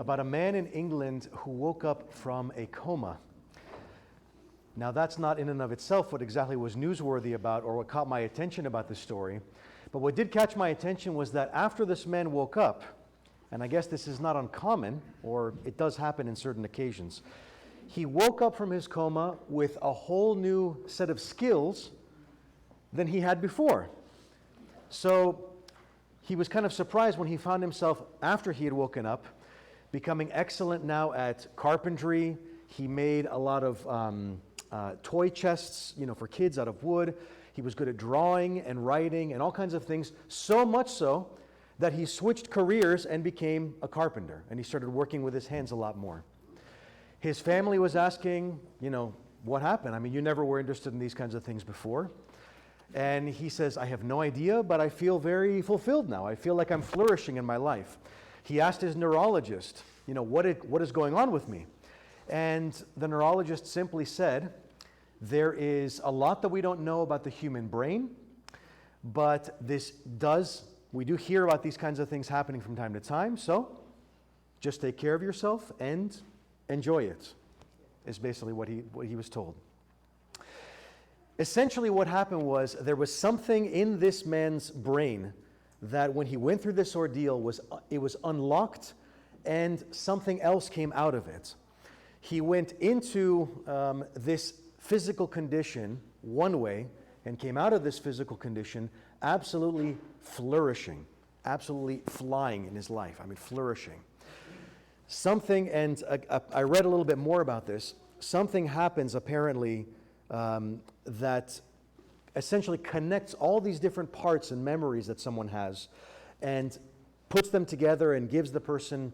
about a man in England who woke up from a coma. Now, that's not in and of itself what exactly was newsworthy about or what caught my attention about this story. But what did catch my attention was that after this man woke up, and I guess this is not uncommon, or it does happen in certain occasions, he woke up from his coma with a whole new set of skills than he had before. So he was kind of surprised when he found himself, after he had woken up, becoming excellent now at carpentry. He made a lot of toy chests, for kids out of wood. He was good at drawing and writing and all kinds of things, so much so that he switched careers and became a carpenter, and he started working with his hands a lot more. His family was asking, what happened? I mean, you never were interested in these kinds of things before. And he says, I have no idea, but I feel very fulfilled now. I feel like I'm flourishing in my life. He asked his neurologist, what is going on with me? And the neurologist simply said, there is a lot that we don't know about the human brain, but we do hear about these kinds of things happening from time to time, so just take care of yourself and enjoy it, is basically what he was told. Essentially what happened was there was something in this man's brain that when he went through this ordeal, it was unlocked and something else came out of it. He went into this physical condition one way and came out of this physical condition absolutely flourishing, absolutely flying in his life. I mean, flourishing. Something, and I read a little bit more about this, something happens apparently that essentially connects all these different parts and memories that someone has and puts them together and gives the person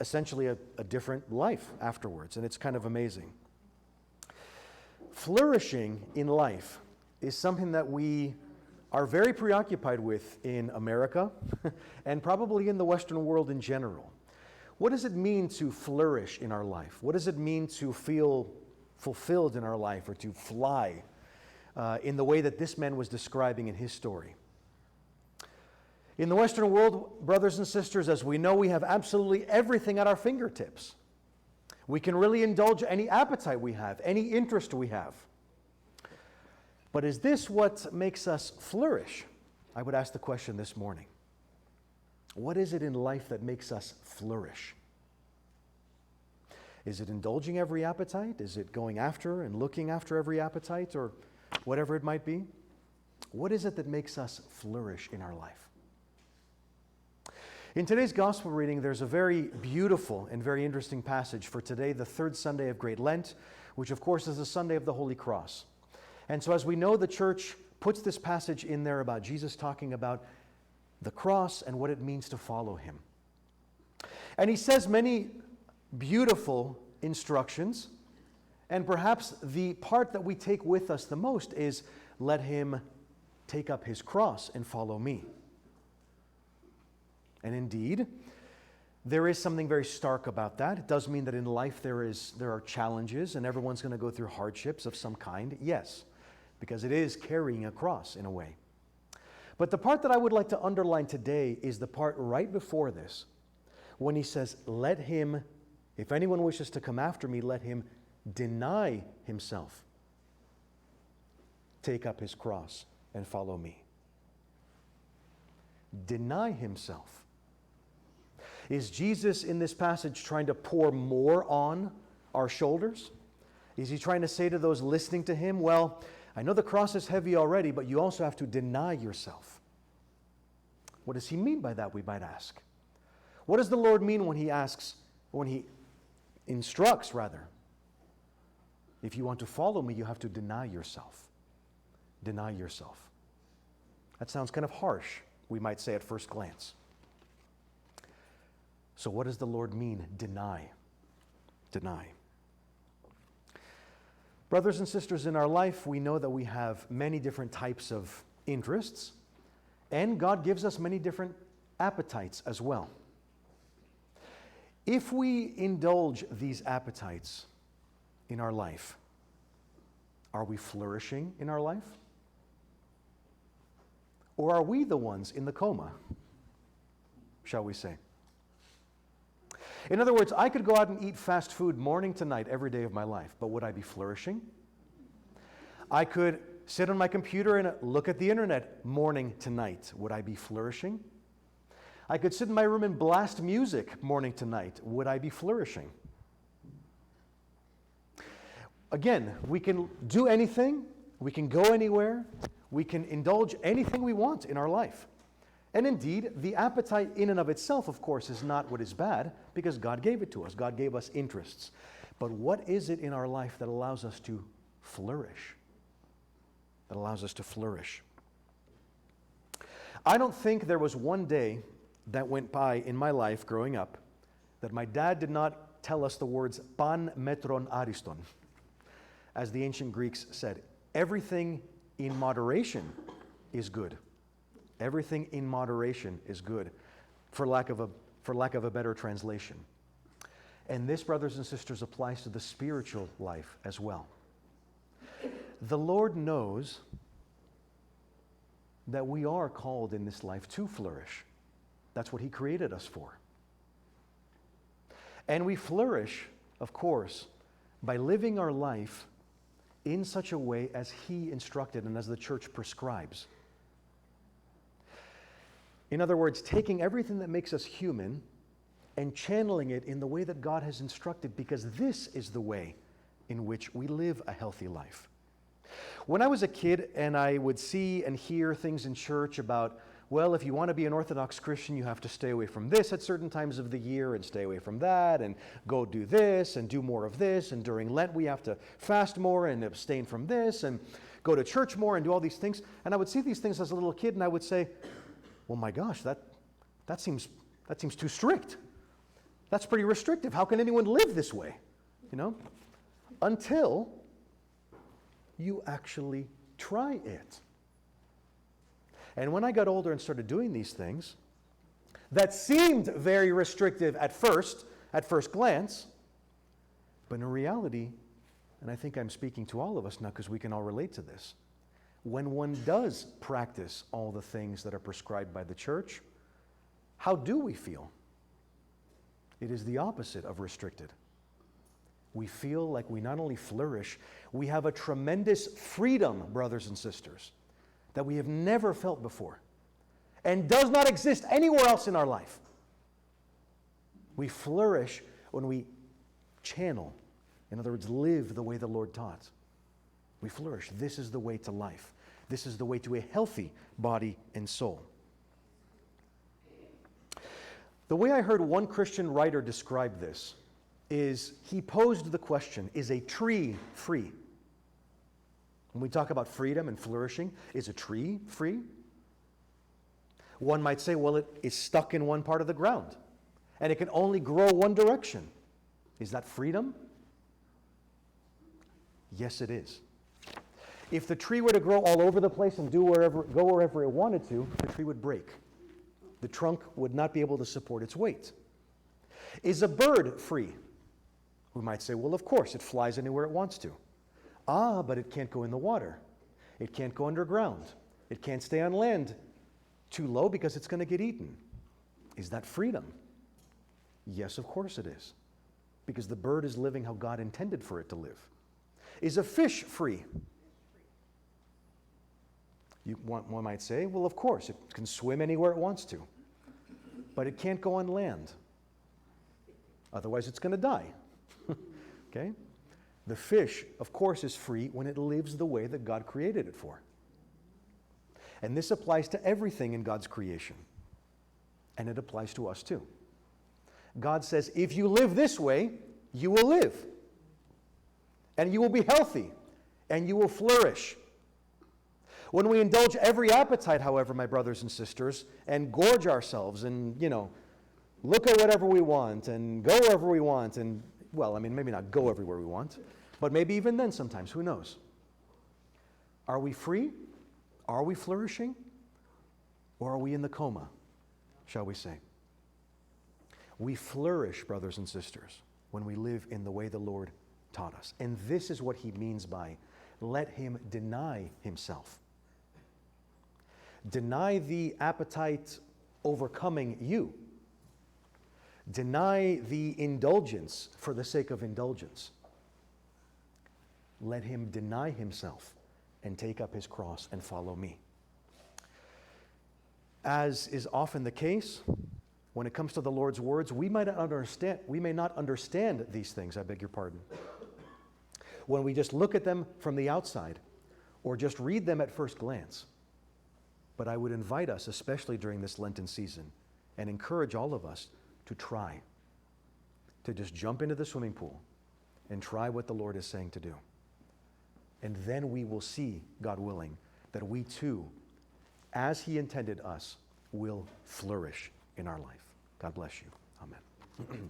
essentially a different life afterwards, and it's kind of amazing. Flourishing in life is something that we are very preoccupied with in America and probably in the Western world in general. What does it mean to flourish in our life? What does it mean to feel fulfilled in our life or to fly in the way that this man was describing in his story? In the Western world, brothers and sisters, as we know, we have absolutely everything at our fingertips. We can really indulge any appetite we have, any interest we have. But is this what makes us flourish? I would ask the question this morning. What is it in life that makes us flourish? Is it indulging every appetite? Is it going after and looking after every appetite, or whatever it might be? What is it that makes us flourish in our life? In today's gospel reading, there's a very beautiful and very interesting passage for today, the third Sunday of Great Lent, which of course is the Sunday of the Holy Cross. And so as we know, the church puts this passage in there about Jesus talking about the cross and what it means to follow him. And he says many beautiful instructions, and perhaps the part that we take with us the most is, let him take up his cross and follow me. And indeed, there is something very stark about that. It does mean that in life there are challenges and everyone's going to go through hardships of some kind. Yes, because it is carrying a cross in a way. But the part that I would like to underline today is the part right before this, when he says, let him, if anyone wishes to come after me, let him deny himself, take up his cross, and follow me. Deny himself. Is Jesus in this passage trying to pour more on our shoulders? Is he trying to say to those listening to him, well, I know the cross is heavy already, but you also have to deny yourself? What does he mean by that, we might ask? What does the Lord mean when he instructs, rather? If you want to follow me, you have to deny yourself. Deny yourself. That sounds kind of harsh, we might say at first glance. So what does the Lord mean, deny? Deny. Brothers and sisters, in our life, we know that we have many different types of interests, and God gives us many different appetites as well. If we indulge these appetites in our life, are we flourishing in our life? Or are we the ones in the coma, shall we say? In other words, I could go out and eat fast food morning to night every day of my life, but would I be flourishing? I could sit on my computer and look at the internet morning to night. Would I be flourishing? I could sit in my room and blast music morning to night. Would I be flourishing? Again, we can do anything. We can go anywhere. We can indulge anything we want in our life. And indeed, the appetite in and of itself, of course, is not what is bad, because God gave it to us. God gave us interests. But what is it in our life that allows us to flourish? That allows us to flourish. I don't think there was one day that went by in my life growing up that my dad did not tell us the words pan metron ariston. As the ancient Greeks said, everything in moderation is good. Everything in moderation is good, for lack of a better translation. And this, brothers and sisters, applies to the spiritual life as well. The Lord knows that we are called in this life to flourish. That's what He created us for. And we flourish, of course, by living our life in such a way as He instructed and as the church prescribes. In other words, taking everything that makes us human and channeling it in the way that God has instructed, because this is the way in which we live a healthy life. When I was a kid and I would see and hear things in church about, well, if you want to be an Orthodox Christian, you have to stay away from this at certain times of the year and stay away from that and go do this and do more of this. And during Lent, we have to fast more and abstain from this and go to church more and do all these things. And I would see these things as a little kid and I would say, well, my gosh, that seems too strict. That's pretty restrictive. How can anyone live this way? You know? Until you actually try it. And when I got older and started doing these things, that seemed very restrictive at first glance, but in reality, and I think I'm speaking to all of us now because we can all relate to this, when one does practice all the things that are prescribed by the church, how do we feel? It is the opposite of restricted. We feel like we not only flourish, we have a tremendous freedom, brothers and sisters, that we have never felt before and does not exist anywhere else in our life. We flourish when we channel, in other words, live the way the Lord taught. We flourish. This is the way to life. This is the way to a healthy body and soul. The way I heard one Christian writer describe this is he posed the question, is a tree free? When we talk about freedom and flourishing, is a tree free? One might say, well, it is stuck in one part of the ground, and it can only grow one direction. Is that freedom? Yes, it is. If the tree were to grow all over the place and go wherever it wanted to, the tree would break. The trunk would not be able to support its weight. Is a bird free? We might say, well, of course, it flies anywhere it wants to. But it can't go in the water. It can't go underground. It can't stay on land too low because it's going to get eaten. Is that freedom? Yes, of course it is. Because the bird is living how God intended for it to live. Is a fish free? One might say, well, of course, it can swim anywhere it wants to. But it can't go on land. Otherwise, it's going to die. Okay? The fish, of course, is free when it lives the way that God created it for. And this applies to everything in God's creation. And it applies to us too. God says, if you live this way, you will live. And you will be healthy. And you will flourish. When we indulge every appetite, however, my brothers and sisters, and gorge ourselves and, look at whatever we want and go wherever we want and, well, I mean, maybe not go everywhere we want, but maybe even then sometimes, who knows? Are we free? Are we flourishing? Or are we in the coma, shall we say? We flourish, brothers and sisters, when we live in the way the Lord taught us. And this is what He means by, let him deny himself. Deny the appetite overcoming you. Deny the indulgence for the sake of indulgence. Let him deny himself and take up his cross and follow me. As is often the case, when it comes to the Lord's words, we may not understand these things, I beg your pardon, when we just look at them from the outside or just read them at first glance. But I would invite us, especially during this Lenten season, and encourage all of us to try, to just jump into the swimming pool and try what the Lord is saying to do. And then we will see, God willing, that we too, as he intended us, will flourish in our life. God bless you. Amen.